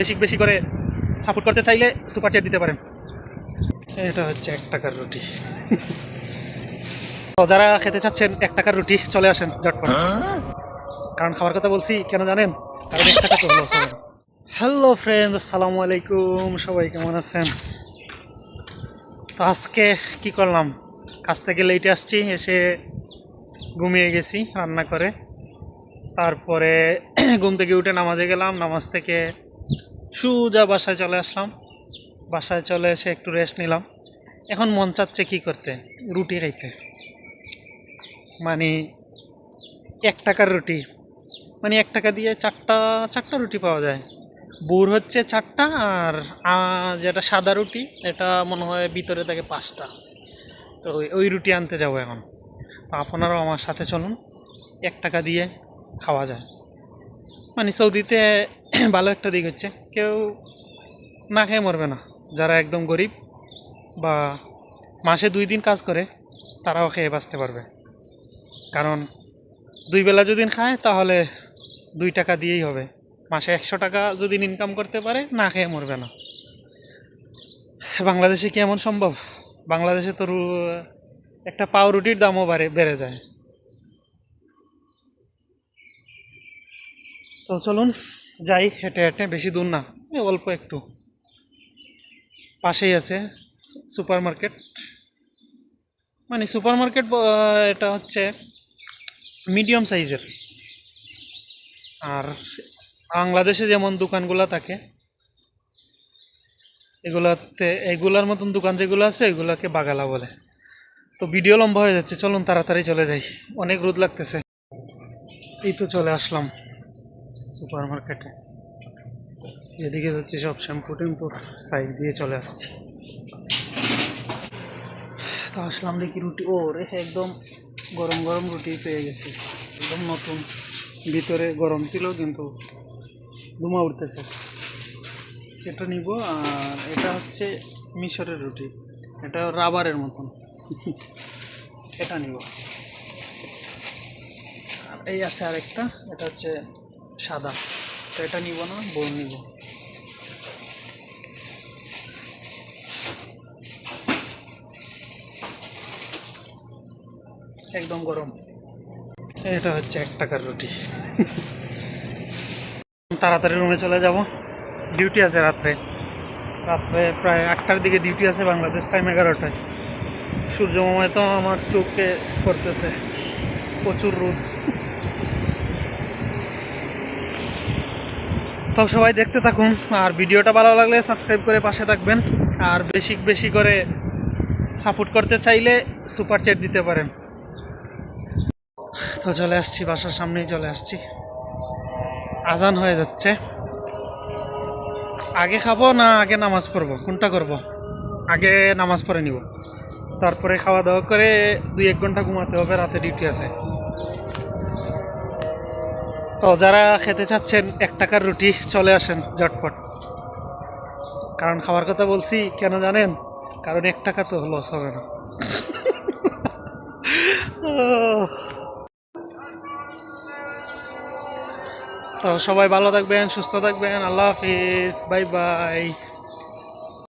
বেশি বেশি করে সাপোর্ট করতে চাইলে সুপার চ্যাট দিতে পারেন। এটা হচ্ছে 1 টাকার রুটি। তো যারা খেতে চাচ্ছেন 1 টাকার রুটি চলে আসেন ঝটপট। কারণ খাওয়ার কথা বলছি কেন জানেন? কারণ 1 টাকা তো হলো। হ্যালো ফ্রেন্ডস, আসসালামু আলাইকুম। সবাই কেমন আছেন? তো আজকে কি করলাম, কাজ থেকে লেটে আসছি, এসে ঘুমিয়ে গেছি রান্না করে। তারপরে ঘুম থেকে উঠে নামাজে গেলাম, নামাজ থেকে সোজা বাসায় চলে আসলাম। বাসায় চলে এসে একটু রেস্ট নিলাম। এখন মন চাচ্ছে কি করতে, রুটি খাইতে। মানে 1 টাকার রুটি, মানে 1 টাকা দিয়ে চারটা রুটি পাওয়া যায়। বুর হচ্ছে 4টা, আর যেটা সাদা রুটি এটা মনে হয় ভিতরে থাকে 5টা। তো ওই রুটি আনতে যাবো এখন। তো আপনারাও আমার সাথে চলুন, 1 টাকা দিয়ে খাওয়া যায়। মানে সৌদিতে ভালো একটা দিক হচ্ছে, কেউ না খেয়ে মরবে না। যারা একদম গরিব বা মাসে 2 দিন কাজ করে তারাও খেয়ে বাঁচতে পারবে। কারণ 2 বেলা যদি খায় তাহলে 2 টাকা দিয়েই হবে। মাসে 100 টাকা যদি ইনকাম করতে পারে, না খেয়ে মরবে না। বাংলাদেশে কি এমন সম্ভব? বাংলাদেশে তো একটা পাউরুটির দামও বেড়ে যায়। তো চলুন যাই হেঁটে হেঁটে, বেশি দূর না, অল্প একটু। পাশেই আছে সুপার মার্কেট। মানে সুপার মার্কেট এটা হচ্ছে মিডিয়াম সাইজের। আর বাংলাদেশে যেমন দোকানগুলো থাকে, এগুলার মতন দোকান যেগুলো আছে এগুলোকে বাগালা বলে। তো ভিডিও লম্বা হয়ে যাচ্ছে, চলুন তাড়াতাড়ি চলে যাই, অনেক রোদ লাগতেছে। এই তো চলে আসলাম সুপার মার্কেটে। এদিকে হচ্ছে সব শ্যাম্পু টেম্পু, সাইড দিয়ে চলে আসছি। তো আসলাম, দেখি রুটি, ও রে একদম গরম গরম রুটি পেয়ে গেছি, একদম নতুন। ভিতরে গরম ছিল কিন্তু ধোঁয়া উঠতেছে। এটা নিব। আর এটা হচ্ছে মিশরের রুটি, এটা রাবারের মতন। এটা নিব। আর এই আছে আরেকটা, এটা হচ্ছে সাদা, তো এটা নিব না, বোর নিব। একদম গরম। এটা হচ্ছে 1 টাকার রুটি। তাড়াতাড়ি রুমে চলে যাব, ডিউটি আছে রাত্রে প্রায় 8টার দিকে ডিউটি আছে, বাংলাদেশ টাইম 11টায়। সূর্যমামায় তো আমার চোখে পড়তেছে, প্রচুর রোদ। তো সবাই দেখতে থাকুন, আর ভিডিওটা ভালো লাগলে সাবস্ক্রাইব করে পাশে থাকবেন। আর বেশি বেশি করে সাপোর্ট করতে চাইলে সুপার চ্যাট দিতে পারেন। তো চলে আসছি, বাসার সামনেই চলে আসছি। আজান হয়ে যাচ্ছে। আগে খাবো না আগে নামাজ পড়বো, কোনটা করব? আগে নামাজ পড়ে নিব, তারপরে খাওয়া দাওয়া করে 2-1 ঘন্টা ঘুমাতে হবে, রাতে ডিউটি আছে। তো যারা খেতে চাচ্ছেন 1 টাকার রুটি চলে আসেন ঝটপট। কারণ খাওয়ার কথা বলছি কেন জানেন? কারণ 1 টাকা তো লস হবে না। তো সবাই ভালো থাকবেন, সুস্থ থাকবেন। আল্লাহ হাফিজ, বাই বাই।